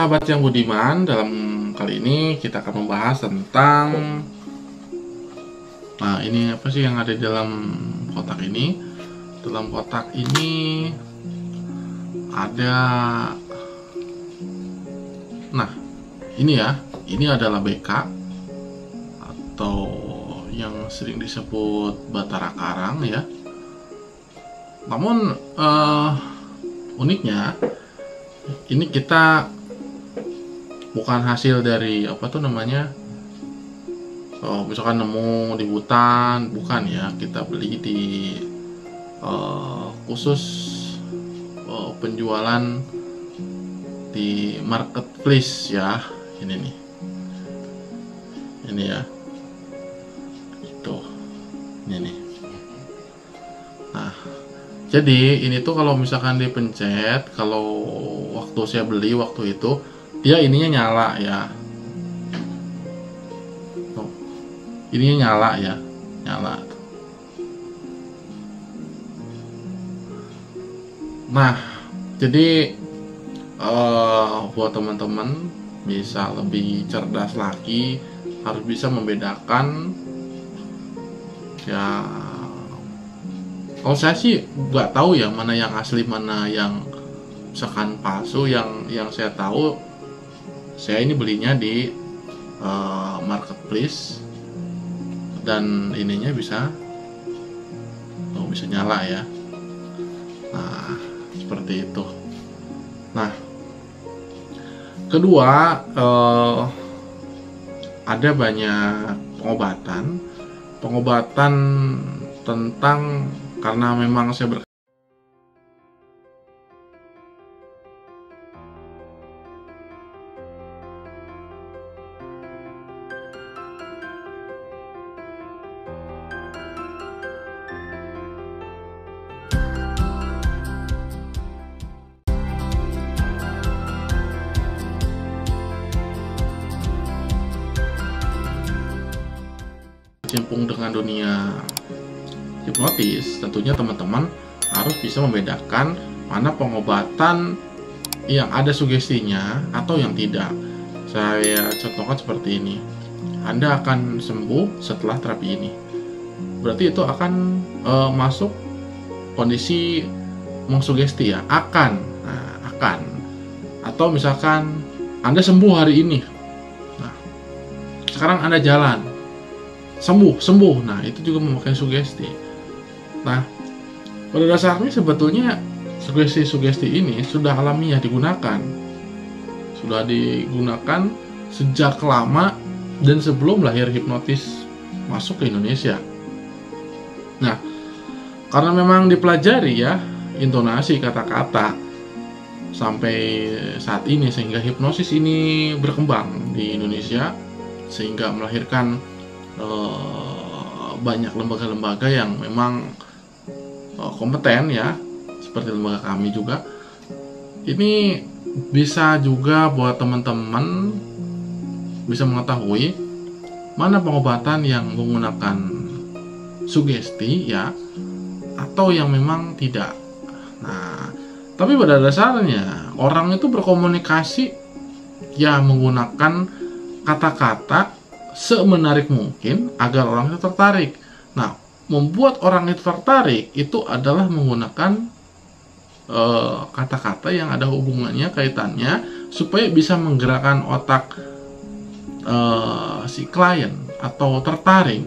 sahabat yang budiman, dalam kali ini kita akan membahas tentang ini apa sih yang ada di dalam kotak ini. Dalam kotak ini ada ini ya, ini adalah BK atau yang sering disebut Batara Karang ya. Namun uniknya ini kita bukan hasil dari misalkan nemu di hutan, bukan ya. Kita beli di khusus penjualan di marketplace ya. Ini nih, ini ya, itu ini nih. Nah, jadi ini tuh kalau misalkan dipencet, kalau waktu saya beli waktu itu, dia ininya nyala ya. Tuh, ininya nyala ya, nyala. Nah, jadi buat teman-teman bisa lebih cerdas lagi, harus bisa membedakan ya. Kalau saya sih nggak tahu ya mana yang asli, mana yang misalkan palsu. Yang saya tahu, saya ini belinya di marketplace dan ininya bisa nyala ya. Nah, seperti itu. Nah, kedua, ada banyak pengobatan tentang, karena memang saya berkecimpung dengan dunia hipnotis, tentunya teman-teman harus bisa membedakan mana pengobatan yang ada sugestinya atau yang tidak. Saya contohkan seperti ini. Anda akan sembuh setelah terapi ini. Berarti itu akan masuk kondisi mengsugesti ya, akan. Atau misalkan Anda sembuh hari ini. Nah, sekarang Anda jalan, sembuh. Nah, itu juga memakai sugesti. Nah, pada dasarnya sebetulnya sugesti ini sudah alamiah digunakan. Sudah digunakan sejak lama dan sebelum lahir hipnotis masuk ke Indonesia. Nah, karena memang dipelajari ya intonasi kata-kata sampai saat ini, sehingga hipnosis ini berkembang di Indonesia, sehingga melahirkan banyak lembaga-lembaga yang memang kompeten ya, seperti lembaga kami juga. Ini bisa juga buat teman-teman bisa mengetahui mana pengobatan yang menggunakan sugesti ya, atau yang memang tidak. Nah, tapi pada dasarnya orang itu berkomunikasi ya menggunakan kata-kata semenarik mungkin agar orang itu tertarik. Nah, membuat orang itu tertarik itu adalah menggunakan kata-kata yang ada hubungannya, kaitannya, supaya bisa menggerakkan otak si klien atau tertarik,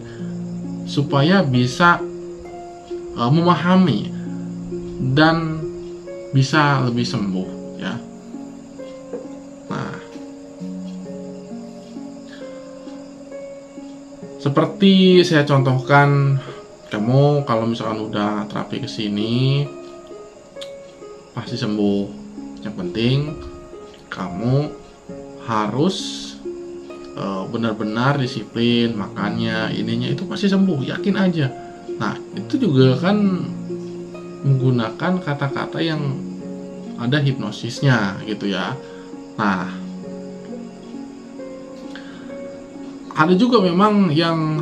supaya bisa memahami dan bisa lebih sembuh ya. Nah, seperti saya contohkan, kamu kalau misalkan udah terapi ke sini pasti sembuh. Yang penting kamu harus benar-benar disiplin makannya, ininya, itu pasti sembuh, yakin aja. Nah, itu juga kan menggunakan kata-kata yang ada hipnosisnya gitu ya. Nah, ada juga memang yang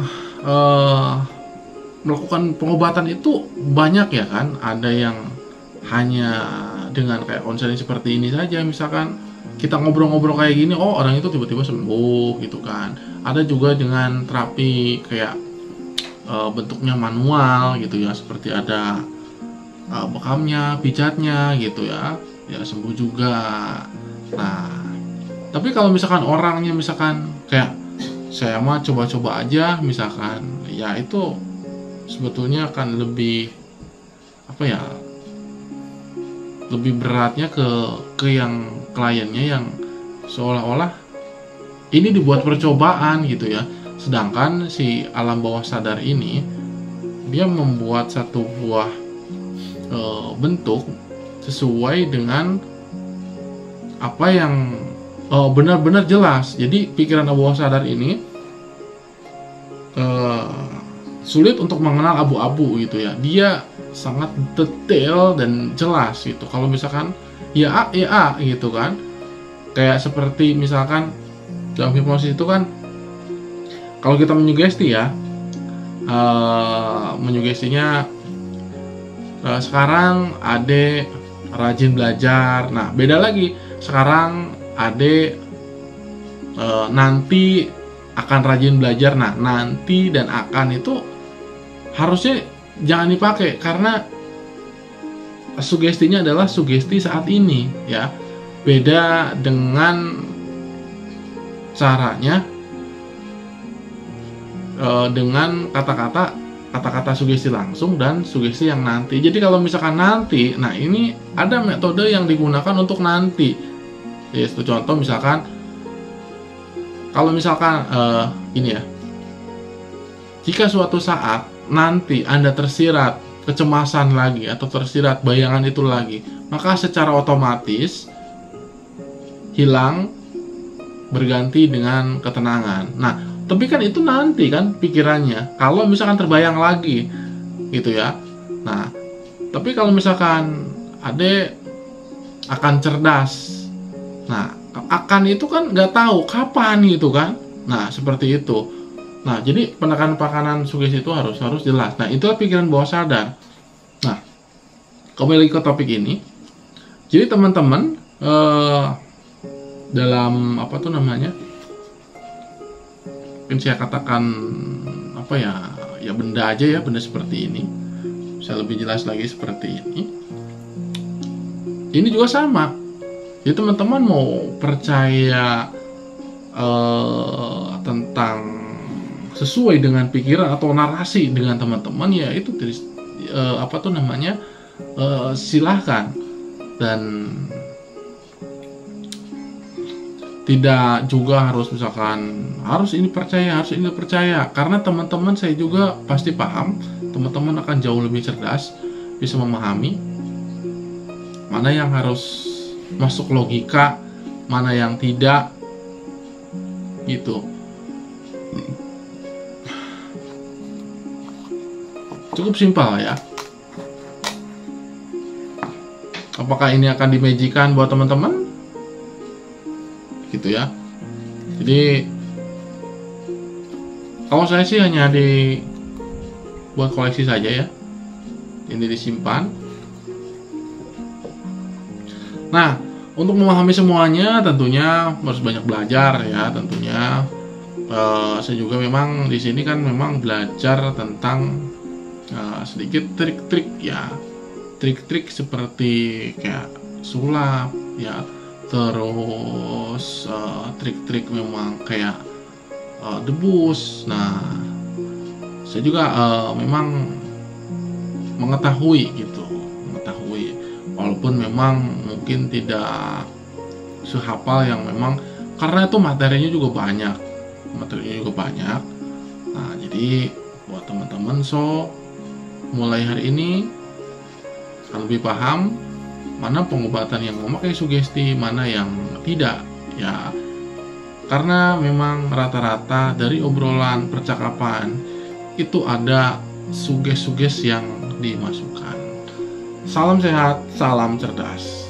melakukan pengobatan itu banyak ya kan. Ada yang hanya dengan kayak konseling seperti ini saja misalkan, kita ngobrol-ngobrol kayak gini, oh orang itu tiba-tiba sembuh gitu kan. Ada juga dengan terapi kayak bentuknya manual gitu ya, seperti ada bekamnya, pijatnya gitu ya, ya sembuh juga. Nah, tapi kalau misalkan orangnya misalkan kayak saya mah coba-coba aja misalkan, ya itu sebetulnya akan lebih apa ya, lebih beratnya ke yang kliennya yang seolah-olah ini dibuat percobaan gitu ya. Sedangkan si alam bawah sadar ini dia membuat satu buah bentuk sesuai dengan apa yang benar-benar jelas. Jadi pikiran bawah sadar ini sulit untuk mengenal abu-abu gitu ya. Dia sangat detail dan jelas gitu. Kalau misalkan ya A gitu kan. Kayak seperti misalkan dalam hipnosis itu kan, kalau kita menyugesti ya, menyugestinya sekarang Ade rajin belajar. Nah, beda lagi. Sekarang Ade nanti akan rajin belajar. Nah, nanti dan akan itu harusnya jangan dipakai, karena sugestinya adalah sugesti saat ini ya. Beda dengan caranya dengan kata-kata sugesti langsung dan sugesti yang nanti. Jadi kalau misalkan nanti, nah ini ada metode yang digunakan untuk nanti. Ya, itu contoh misalkan kalau misalkan ini ya, jika suatu saat nanti Anda tersirat kecemasan lagi atau tersirat bayangan itu lagi, maka secara otomatis hilang berganti dengan ketenangan. Nah, tapi kan itu nanti kan pikirannya. Kalau misalkan terbayang lagi gitu ya. Nah, tapi kalau misalkan Ade akan cerdas. Nah, akan itu kan nggak tahu kapan gitu kan. Nah, seperti itu. Nah, jadi penekanan sugesti itu harus jelas. Nah, itulah pikiran bawah sadar. Nah, kembali ke topik ini. Jadi teman-teman dalam apa tuh namanya? Mungkin saya katakan apa ya benda aja ya, benda seperti ini. Bisa lebih jelas lagi seperti ini. Ini juga sama. Jadi teman-teman mau percaya tentang sesuai dengan pikiran atau narasi dengan teman-teman, ya itu apa tuh namanya, silahkan. Dan tidak juga harus misalkan harus ini percaya, karena teman-teman saya juga pasti paham, teman-teman akan jauh lebih cerdas, bisa memahami mana yang harus masuk logika, mana yang tidak gitu. Cukup simpel ya. Apakah ini akan dimajikan buat teman-teman? Gitu ya. Jadi kalau saya sih hanya buat koleksi saja ya. Ini disimpan. Nah, untuk memahami semuanya tentunya harus banyak belajar ya. Tentunya saya juga memang di sini kan memang belajar tentang sedikit trik-trik ya. Trik-trik seperti kayak sulap ya. Terus trik-trik memang kayak debus. Nah, saya juga memang mengetahui walaupun memang mungkin tidak sehafal yang memang, karena itu materinya juga banyak. Nah, jadi buat teman-teman mulai hari ini akan lebih paham mana pengobatan yang memakai sugesti, mana yang tidak ya. Karena memang rata-rata dari obrolan percakapan itu ada suges-suges yang dimasukkan. Salam sehat, salam cerdas.